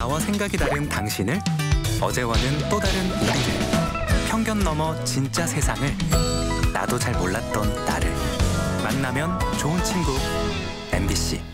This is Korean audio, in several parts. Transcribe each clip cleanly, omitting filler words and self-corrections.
나와 생각이 다른 당신을, 어제와는 또 다른 우리를, 편견 넘어 진짜 세상을, 나도 잘 몰랐던 나를 만나면 좋은 친구 MBC.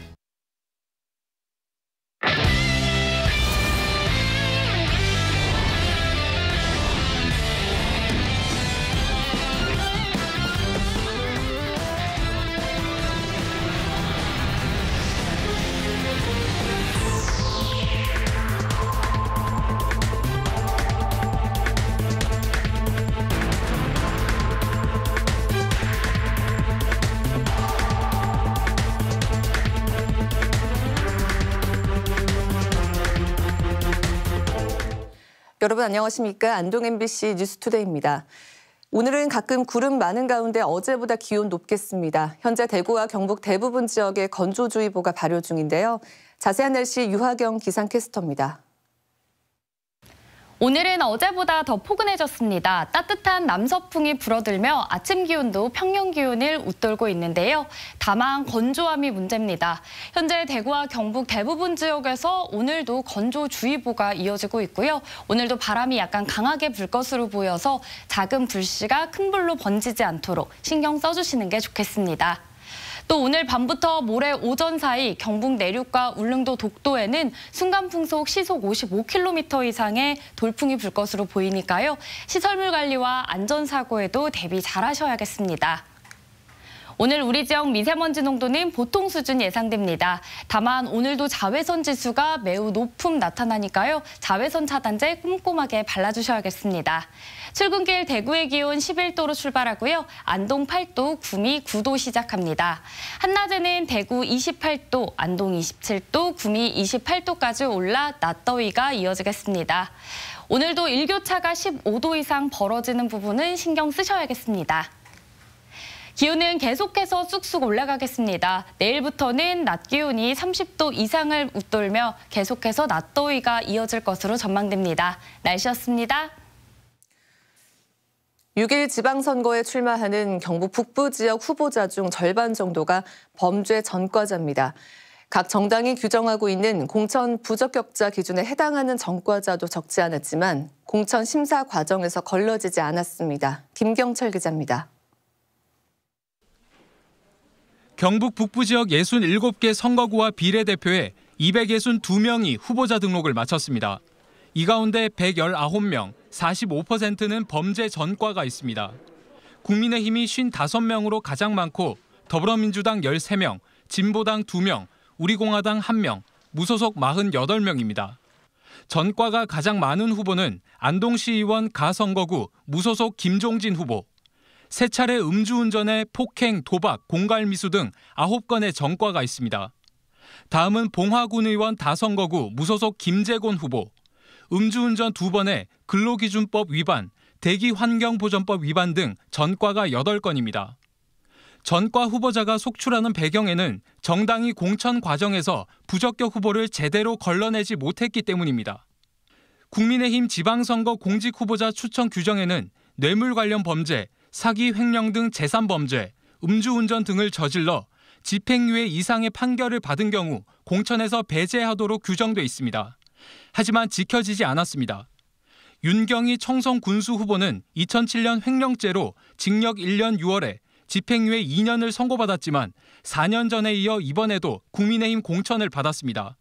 여러분 안녕하십니까? 안동 MBC 뉴스투데이입니다. 오늘은 가끔 구름 많은 가운데 어제보다 기온 높겠습니다. 현재 대구와 경북 대부분 지역에 건조주의보가 발효 중인데요. 자세한 날씨 유하경 기상캐스터입니다. 오늘은 어제보다 더 포근해졌습니다. 따뜻한 남서풍이 불어들며 아침 기온도 평년 기온을 웃돌고 있는데요. 다만 건조함이 문제입니다. 현재 대구와 경북 대부분 지역에서 오늘도 건조주의보가 이어지고 있고요. 오늘도 바람이 약간 강하게 불 것으로 보여서 작은 불씨가 큰 불로 번지지 않도록 신경 써주시는 게 좋겠습니다. 또 오늘 밤부터 모레 오전 사이 경북 내륙과 울릉도 독도에는 순간풍속 시속 55km 이상의 돌풍이 불 것으로 보이니까요. 시설물 관리와 안전사고에도 대비 잘하셔야겠습니다. 오늘 우리 지역 미세먼지 농도는 보통 수준 예상됩니다. 다만 오늘도 자외선 지수가 매우 높음 나타나니까요. 자외선 차단제 꼼꼼하게 발라주셔야겠습니다. 출근길 대구의 기온 11도로 출발하고요. 안동 8도, 구미 9도 시작합니다. 한낮에는 대구 28도, 안동 27도, 구미 28도까지 올라 낮더위가 이어지겠습니다. 오늘도 일교차가 15도 이상 벌어지는 부분은 신경 쓰셔야겠습니다. 기온은 계속해서 쑥쑥 올라가겠습니다. 내일부터는 낮 기온이 30도 이상을 웃돌며 계속해서 낮더위가 이어질 것으로 전망됩니다. 날씨였습니다. 6일 지방선거에 출마하는 경북 북부 지역 후보자 중 절반 정도가 범죄 전과자입니다. 각 정당이 규정하고 있는 공천 부적격자 기준에 해당하는 전과자도 적지 않았지만 공천 심사 과정에서 걸러지지 않았습니다. 김경철 기자입니다. 경북 북부 지역 67개 선거구와 비례대표에 262명이 후보자 등록을 마쳤습니다. 이 가운데 119명, 45%는 범죄 전과가 있습니다. 국민의힘이 55명으로 가장 많고 더불어민주당 13명, 진보당 2명, 우리공화당 1명, 무소속 48명입니다. 전과가 가장 많은 후보는 안동시의원 가선거구 무소속 김종진 후보, 세 차례 음주운전에 폭행, 도박, 공갈미수 등 9건의 전과가 있습니다. 다음은 봉화군 의원 다선거구 무소속 김재곤 후보, 음주운전 2번에 근로기준법 위반, 대기환경보전법 위반 등 전과가 8건입니다. 전과 후보자가 속출하는 배경에는 정당이 공천 과정에서 부적격 후보를 제대로 걸러내지 못했기 때문입니다. 국민의힘 지방선거 공직 후보자 추천 규정에는 뇌물 관련 범죄, 사기, 횡령 등 재산범죄, 음주운전 등을 저질러 집행유예 이상의 판결을 받은 경우 공천에서 배제하도록 규정돼 있습니다. 하지만 지켜지지 않았습니다. 윤경희 청송 군수 후보는 2007년 횡령죄로 징역 1년 6월에 집행유예 2년을 선고받았지만 4년 전에 이어 이번에도 국민의힘 공천을 받았습니다.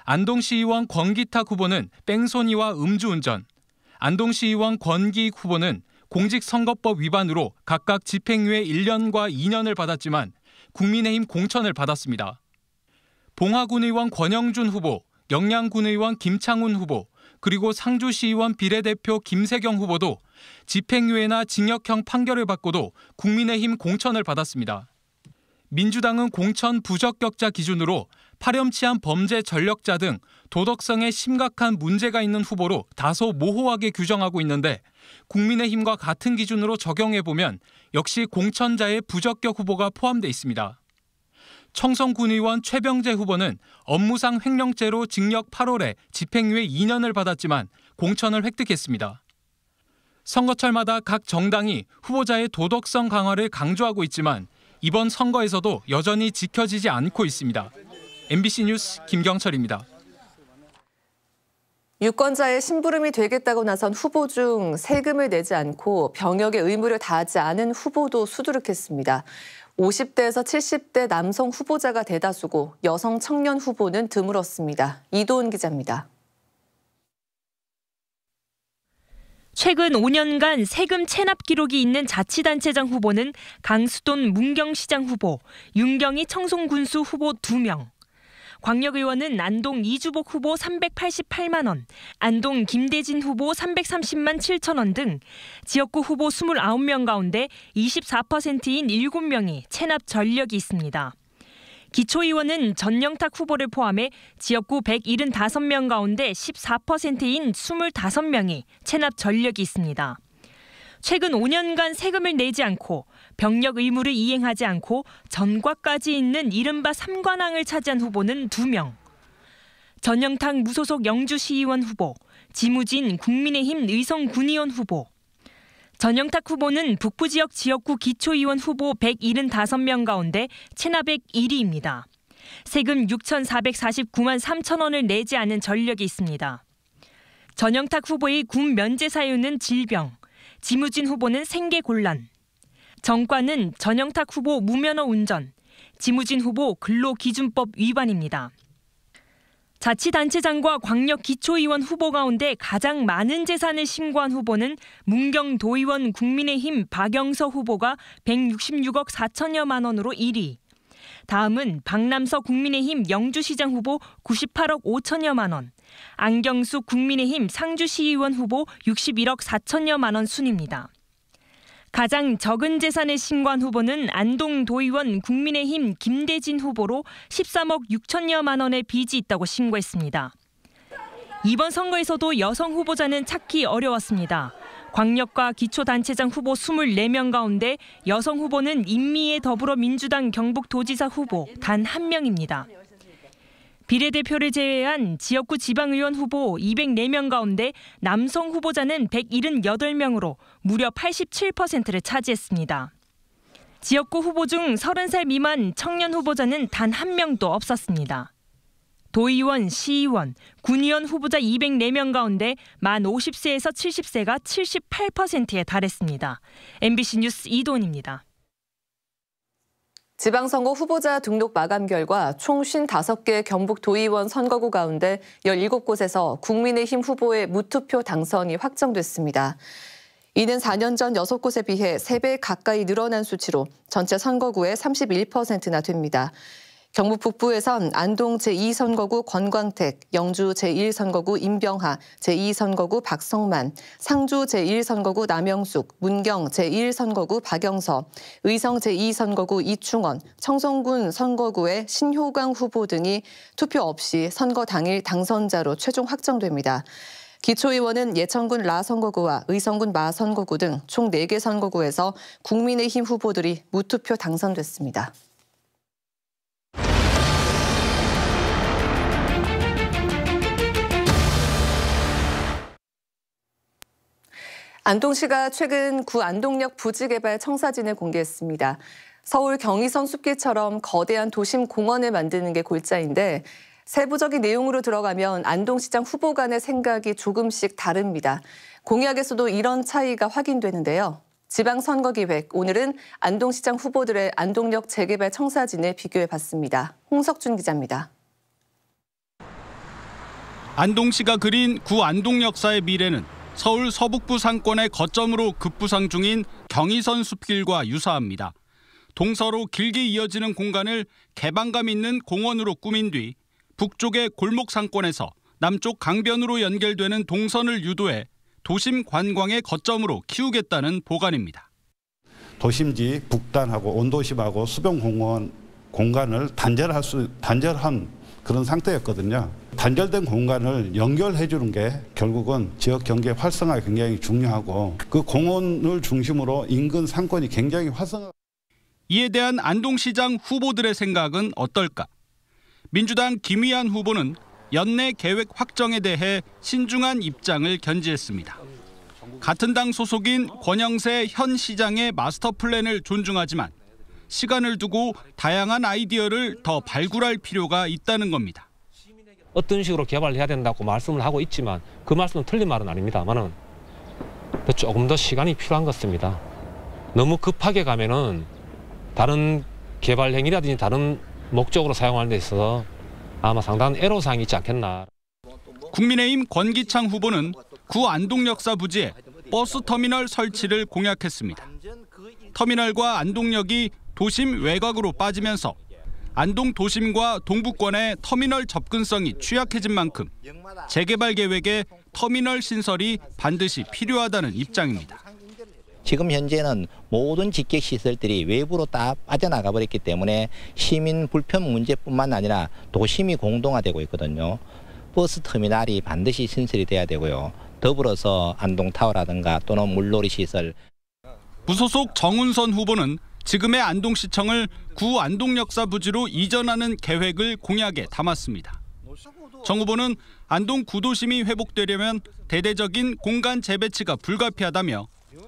안동시의원 권기탁 후보는 뺑소니와 음주운전, 안동시의원 권기익 후보는 공직선거법 위반으로 각각 집행유예 1년과 2년을 받았지만 국민의힘 공천을 받았습니다. 봉화군 의원 권영준 후보, 영양군 의원 김창훈 후보, 그리고 상주시의원 비례대표 김세경 후보도 집행유예나 징역형 판결을 받고도 국민의힘 공천을 받았습니다. 민주당은 공천 부적격자 기준으로 파렴치한 범죄 전력자 등 도덕성에 심각한 문제가 있는 후보로 다소 모호하게 규정하고 있는데 국민의힘과 같은 기준으로 적용해보면 역시 공천자의 부적격 후보가 포함돼 있습니다. 청송군의원 최병재 후보는 업무상 횡령죄로 징역 8월에 집행유예 2년을 받았지만 공천을 획득했습니다. 선거철마다 각 정당이 후보자의 도덕성 강화를 강조하고 있지만 이번 선거에서도 여전히 지켜지지 않고 있습니다. MBC 뉴스 김경철입니다. 유권자의 심부름이 되겠다고 나선 후보 중 세금을 내지 않고 병역의 의무를 다하지 않은 후보도 수두룩했습니다. 50대에서 70대 남성 후보자가 대다수고 여성 청년 후보는 드물었습니다. 이도은 기자입니다. 최근 5년간 세금 체납 기록이 있는 자치단체장 후보는 강수돈 문경시장 후보, 윤경희 청송군수 후보 2명. 광역의원은 안동 이주복 후보 388만 원, 안동 김대진 후보 330만 7천 원 등 지역구 후보 29명 가운데 24%인 7명이 체납 전력이 있습니다. 기초의원은 전영탁 후보를 포함해 지역구 175명 가운데 14%인 25명이 체납 전력이 있습니다. 최근 5년간 세금을 내지 않고 병역 의무를 이행하지 않고 전과까지 있는 이른바 삼관왕을 차지한 후보는 2명. 전영탁 무소속 영주시의원 후보, 지무진 국민의힘 의성군의원 후보. 전영탁 후보는 북부지역 지역구 기초의원 후보 175명 가운데 체납액 1위입니다. 세금 6,449만 3천 원을 내지 않은 전력이 있습니다. 전영탁 후보의 군 면제 사유는 질병, 지무진 후보는 생계곤란. 정과는 전영탁 후보 무면허 운전, 지무진 후보 근로기준법 위반입니다. 자치단체장과 광역기초의원 후보 가운데 가장 많은 재산을 신고한 후보는 문경도의원 국민의힘 박영서 후보가 166억 4천여만 원으로 1위. 다음은 박남서 국민의힘 영주시장 후보 98억 5천여만 원, 안경숙 국민의힘 상주시의원 후보 61억 4천여만 원 순입니다. 가장 적은 재산을 신고한 후보는 안동도의원 국민의힘 김대진 후보로 13억 6천여만 원의 빚이 있다고 신고했습니다. 이번 선거에서도 여성 후보자는 찾기 어려웠습니다. 광역과 기초단체장 후보 24명 가운데 여성 후보는 임미애 더불어민주당 경북도지사 후보 단 1명입니다. 비례대표를 제외한 지역구 지방의원 후보 204명 가운데 남성 후보자는 178명으로 무려 87%를 차지했습니다. 지역구 후보 중 30살 미만 청년 후보자는 단 1명도 없었습니다. 도의원, 시의원, 군의원 후보자 204명 가운데 만 50세에서 70세가 78%에 달했습니다. MBC 뉴스 이도은입니다. 지방선거 후보자 등록 마감 결과 총 55개 경북 도의원 선거구 가운데 17곳에서 국민의힘 후보의 무투표 당선이 확정됐습니다. 이는 4년 전 6곳에 비해 3배 가까이 늘어난 수치로 전체 선거구의 31%나 됩니다. 경북 북부에선 안동 제2선거구 권광택, 영주 제1선거구 임병하, 제2선거구 박성만, 상주 제1선거구 남영숙, 문경 제1선거구 박영서, 의성 제2선거구 이충원, 청송군 선거구의 신효강 후보 등이 투표 없이 선거 당일 당선자로 최종 확정됩니다. 기초의원은 예천군 라 선거구와 의성군 마 선거구 등 총 4개 선거구에서 국민의힘 후보들이 무투표 당선됐습니다. 안동시가 최근 구 안동역 부지개발 청사진을 공개했습니다. 서울 경의선 숲길처럼 거대한 도심 공원을 만드는 게 골자인데 세부적인 내용으로 들어가면 안동시장 후보 간의 생각이 조금씩 다릅니다. 공약에서도 이런 차이가 확인되는데요. 지방선거기획, 오늘은 안동시장 후보들의 안동역 재개발 청사진을 비교해봤습니다. 홍석준 기자입니다. 안동시가 그린 구 안동역사의 미래는 서울 서북부 상권의 거점으로 급부상 중인 경의선 숲길과 유사합니다. 동서로 길게 이어지는 공간을 개방감 있는 공원으로 꾸민 뒤 북쪽의 골목 상권에서 남쪽 강변으로 연결되는 동선을 유도해 도심 관광의 거점으로 키우겠다는 보관입니다. 도심지 북단하고 온도심하고 수변공원 공간을 단절한 그런 상태였거든요. 단절된 공간을 연결해 주는 게 결국은 지역 경제 활성화에 굉장히 중요하고 그 공원을 중심으로 인근 상권이 굉장히 활성화. 이에 대한 안동시장 후보들의 생각은 어떨까? 민주당 김희안 후보는 연내 계획 확정에 대해 신중한 입장을 견지했습니다. 같은 당 소속인 권영세 현 시장의 마스터 플랜을 존중하지만 시간을 두고 다양한 아이디어를 더 발굴할 필요가 있다는 겁니다. 어떤 식으로 개발해야 된다고 말씀을 하고 있지만 그 말씀은 틀린 말은 아닙니다만은 조금 더 시간이 필요한 것 같습니다. 너무 급하게 가면은 다른 개발 행위라든지 다른 목적으로 사용하는 데 있어서 아마 상당한 애로사항이 있지 않겠나. 국민의힘 권기창 후보는 구 안동역사 부지에 버스 터미널 설치를 공약했습니다. 터미널과 안동역이 도심 외곽으로 빠지면서 안동 도심과 동부권의 터미널 접근성이 취약해진 만큼 재개발 계획에 터미널 신설이 반드시 필요하다는 입장입니다. 지금 현재는 모든 직객시설들이 외부로 다 빠져나가 버렸기 때문에 시민 불편 문제뿐만 아니라 도심이 공동화되고 있거든요. 버스 터미널이 반드시 신설이 돼야 되고요. 더불어서 안동타워라든가 또는 물놀이 시설. 무소속 정운선 후보는 지금의 안동시청을 구 안동역사 부지로 이전하는 계획을 공약에 담았습니다. 정 후보는 안동 구도심이 회복되려면 대대적인 공간 재배치가 불가피하다며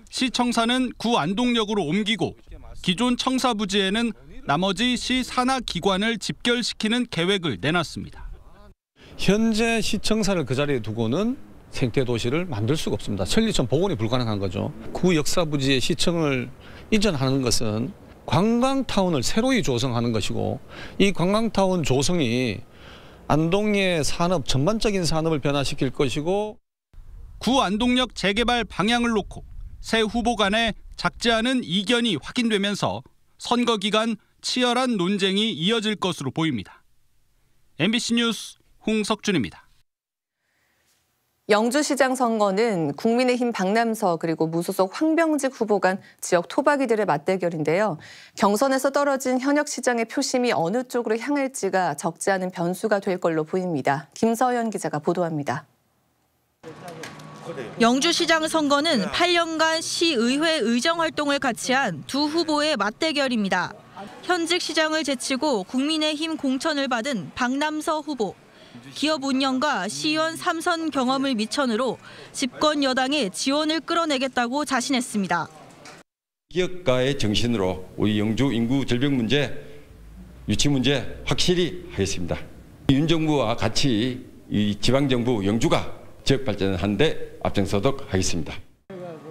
시 청사는 구 안동역으로 옮기고 기존 청사 부지에는 나머지 시 산하 기관을 집결시키는 계획을 내놨습니다. 현재 시청사를 그 자리에 두고는 생태 도시를 만들 수가 없습니다. 천리천 복원이 불가능한 거죠. 구 역사 부지에 시청을 이전하는 것은 관광타운을 새로이 조성하는 것이고 이 관광타운 조성이 안동의 산업 전반적인 산업을 변화시킬 것이고 구 안동역 재개발 방향을 놓고 새 후보 간의 작지 않은 이견이 확인되면서 선거 기간 치열한 논쟁이 이어질 것으로 보입니다. MBC 뉴스 홍석준입니다. 영주시장 선거는 국민의힘 박남서 그리고 무소속 황병직 후보 간 지역 토박이들의 맞대결인데요. 경선에서 떨어진 현역 시장의 표심이 어느 쪽으로 향할지가 적지 않은 변수가 될 걸로 보입니다. 김서연 기자가 보도합니다. 영주시장 선거는 8년간 시의회 의정 활동을 같이 한 두 후보의 맞대결입니다. 현직 시장을 제치고 국민의힘 공천을 받은 박남서 후보. 기업 운영과 시의원 3선 경험을 미천으로 집권 여당의 지원을 끌어내겠다고 자신했습니다. 기업가의 정신으로 우리 영주 인구 절벽 문제, 유치 문제 확실히 하겠습니다. 윤 정부와 같이 이 지방정부 영주가 지역 발전하는 데 앞장서도록 하겠습니다.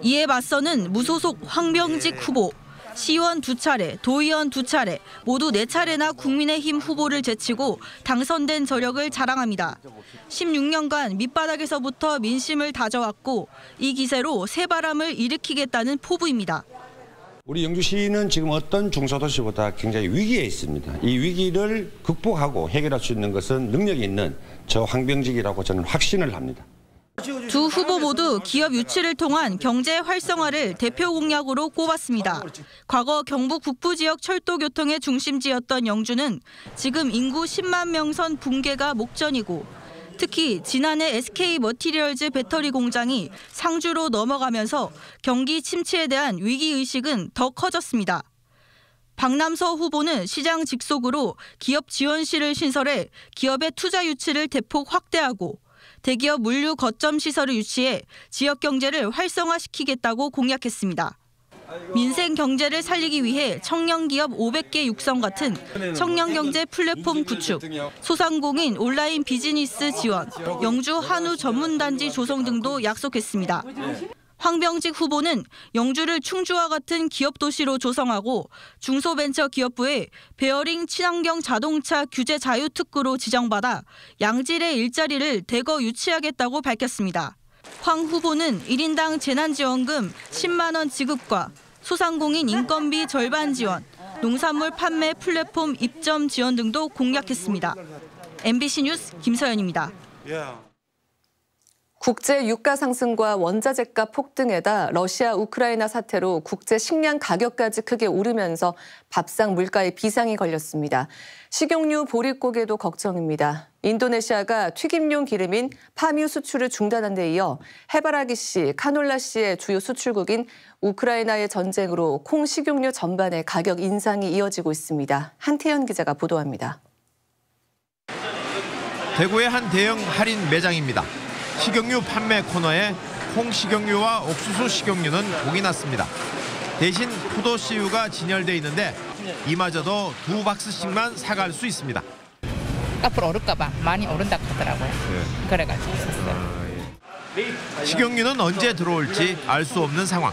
이에 맞서는 무소속 황병직 후보. 시의원 2차례, 도의원 2차례, 모두 4차례나 국민의힘 후보를 제치고 당선된 저력을 자랑합니다. 16년간 밑바닥에서부터 민심을 다져왔고 이 기세로 새바람을 일으키겠다는 포부입니다. 우리 영주시는 지금 어떤 중소도시보다 굉장히 위기에 있습니다. 이 위기를 극복하고 해결할 수 있는 것은 능력이 있는 저 황병직이라고 저는 확신을 합니다. 두 후보 모두 기업 유치를 통한 경제 활성화를 대표 공약으로 꼽았습니다. 과거 경북 북부 지역 철도 교통의 중심지였던 영주는 지금 인구 10만 명선 붕괴가 목전이고 특히 지난해 SK 머티리얼즈 배터리 공장이 상주로 넘어가면서 경기 침체에 대한 위기의식은 더 커졌습니다. 박남서 후보는 시장 직속으로 기업 지원실을 신설해 기업의 투자 유치를 대폭 확대하고 대기업 물류 거점 시설을 유치해 지역 경제를 활성화시키겠다고 공약했습니다. 민생 경제를 살리기 위해 청년 기업 500개 육성 같은 청년 경제 플랫폼 구축, 소상공인 온라인 비즈니스 지원, 영주 한우 전문단지 조성 등도 약속했습니다. 황병직 후보는 영주를 충주와 같은 기업 도시로 조성하고 중소벤처기업부에 베어링 친환경 자동차 규제 자유특구로 지정받아 양질의 일자리를 대거 유치하겠다고 밝혔습니다. 황 후보는 1인당 재난지원금 10만 원 지급과 소상공인 인건비 절반 지원, 농산물 판매 플랫폼 입점 지원 등도 공약했습니다. MBC 뉴스 김서연입니다. 국제 유가 상승과 원자재값 폭등에다 러시아 우크라이나 사태로 국제 식량 가격까지 크게 오르면서 밥상 물가에 비상이 걸렸습니다. 식용유 보릿고개도 걱정입니다. 인도네시아가 튀김용 기름인 파뮤 수출을 중단한 데 이어 해바라기씨, 카놀라씨의 주요 수출국인 우크라이나의 전쟁으로 콩 식용유 전반의 가격 인상이 이어지고 있습니다. 한태현 기자가 보도합니다. 대구의 한 대형 할인 매장입니다. 식용유 판매 코너에 콩 식용유와 옥수수 식용유는 공이 났습니다. 대신 포도 씨유가 진열돼 있는데 이마저도 2박스씩만 사갈 수 있습니다. 앞으로 오를까 봐 많이 오른다고 하더라고요. 네. 그래가지고 샀어요. 식용유는 언제 들어올지 알 수 없는 상황.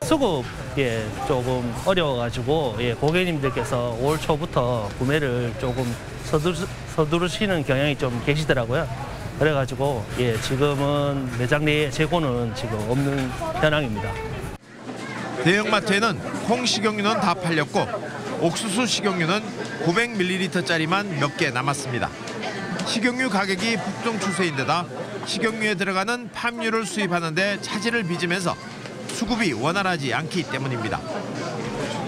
수급이 조금 어려워가지고 고객님들께서 올 초부터 구매를 조금 서두르시는 경향이 좀 계시더라고요. 그래가지고 지금은 매장 내에 재고는 지금 없는 현황입니다. 대형마트에는 콩 식용유는 다 팔렸고 옥수수 식용유는 900ml짜리만 몇 개 남았습니다. 식용유 가격이 폭등 추세인데다 식용유에 들어가는 팜유를 수입하는데 차질을 빚으면서 수급이 원활하지 않기 때문입니다.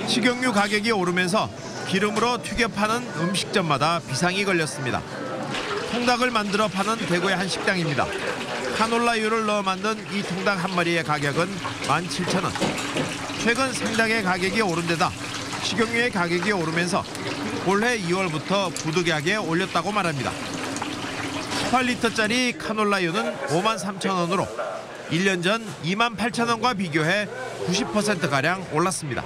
식용유 가격이 오르면서 기름으로 튀겨 파는 음식점마다 비상이 걸렸습니다. 통닭을 만들어 파는 대구의 한 식당입니다. 카놀라유를 넣어 만든 이 통닭 한 마리의 가격은 17,000원. 최근 생닭의 가격이 오른 데다 식용유의 가격이 오르면서 올해 2월부터 부득이하게 올렸다고 말합니다. 18리터짜리 카놀라유는 53,000원으로 1년 전 28,000원과 비교해 90%가량 올랐습니다.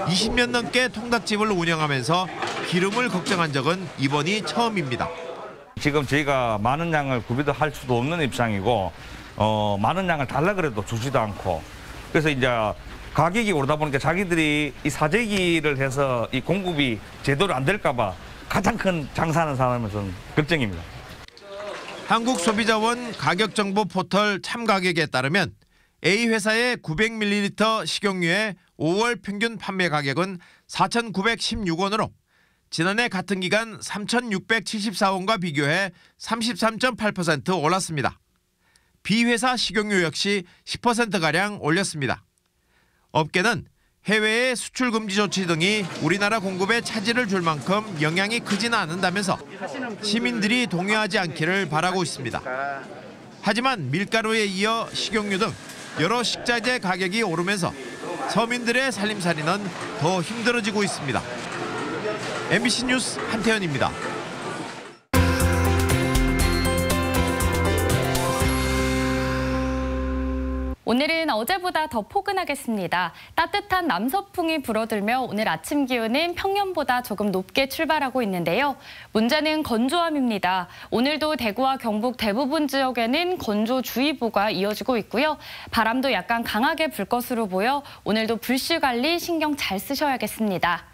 20년 넘게 통닭집을 운영하면서 기름을 걱정한 적은 이번이 처음입니다. 지금 저희가 많은 양을 구비할 수도 없는 입장이고 많은 양을 달라 그래도 주지도 않고 그래서 이제 가격이 오르다 보니까 자기들이 이 사재기를 해서 이 공급이 제대로 안 될까 봐 가장 큰 장사하는 사람에서는 걱정입니다. 한국소비자원 가격정보 포털 참가격에 따르면 A회사의 900ml 식용유의 5월 평균 판매 가격은 4,916원으로 지난해 같은 기간 3,674원과 비교해 33.8% 올랐습니다. B회사 식용유 역시 10%가량 올렸습니다. 업계는 해외의 수출 금지 조치 등이 우리나라 공급에 차질을 줄 만큼 영향이 크지는 않는다면서 시민들이 동요하지 않기를 바라고 있습니다. 하지만 밀가루에 이어 식용유 등 여러 식자재 가격이 오르면서 서민들의 살림살이는 더 힘들어지고 있습니다. MBC 뉴스 한태현입니다. 오늘은 어제보다 더 포근하겠습니다. 따뜻한 남서풍이 불어들며 오늘 아침 기온은 평년보다 조금 높게 출발하고 있는데요. 문제는 건조함입니다. 오늘도 대구와 경북 대부분 지역에는 건조주의보가 이어지고 있고요. 바람도 약간 강하게 불 것으로 보여 오늘도 불씨 관리 신경 잘 쓰셔야겠습니다.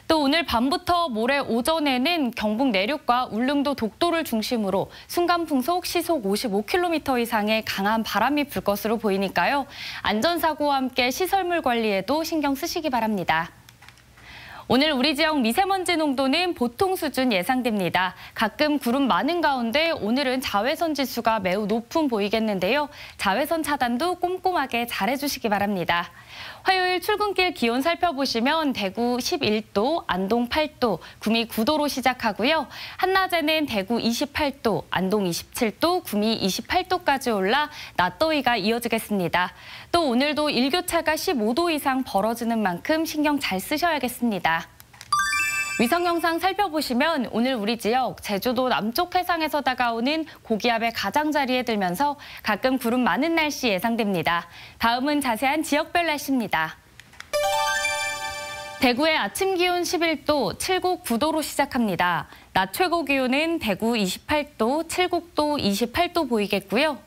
또 오늘 밤부터 모레 오전에는 경북 내륙과 울릉도 독도를 중심으로 순간풍속 시속 55km 이상의 강한 바람이 불 것으로 보이니까요. 안전사고와 함께 시설물 관리에도 신경 쓰시기 바랍니다. 오늘 우리 지역 미세먼지 농도는 보통 수준 예상됩니다. 가끔 구름 많은 가운데 오늘은 자외선 지수가 매우 높은 보이겠는데요. 자외선 차단도 꼼꼼하게 잘해주시기 바랍니다. 화요일 출근길 기온 살펴보시면 대구 11도, 안동 8도, 구미 9도로 시작하고요. 한낮에는 대구 28도, 안동 27도, 구미 28도까지 올라 낮더위가 이어지겠습니다. 또 오늘도 일교차가 15도 이상 벌어지는 만큼 신경 잘 쓰셔야겠습니다. 위성 영상 살펴보시면 오늘 우리 지역 제주도 남쪽 해상에서 다가오는 고기압의 가장자리에 들면서 가끔 구름 많은 날씨 예상됩니다. 다음은 자세한 지역별 날씨입니다. 대구의 아침 기온 11도, 칠곡 9도로 시작합니다. 낮 최고 기온은 대구 28도, 칠곡도 28도 보이겠고요.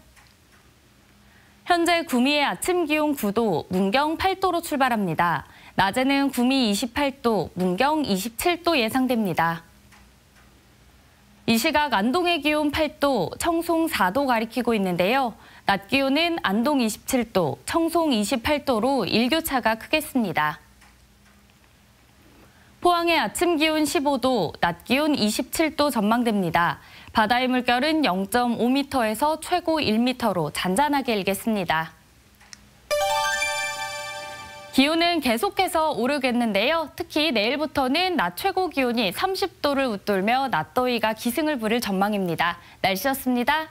현재 구미의 아침 기온 9도, 문경 8도로 출발합니다. 낮에는 구미 28도, 문경 27도 예상됩니다. 이 시각 안동의 기온 8도, 청송 4도 가리키고 있는데요. 낮 기온은 안동 27도, 청송 28도로 일교차가 크겠습니다. 포항의 아침 기온 15도, 낮 기온 27도 전망됩니다. 바다의 물결은 0.5m에서 최고 1m로 잔잔하게 일겠습니다. 기온은 계속해서 오르겠는데요. 특히 내일부터는 낮 최고 기온이 30도를 웃돌며 낮더위가 기승을 부릴 전망입니다. 날씨였습니다.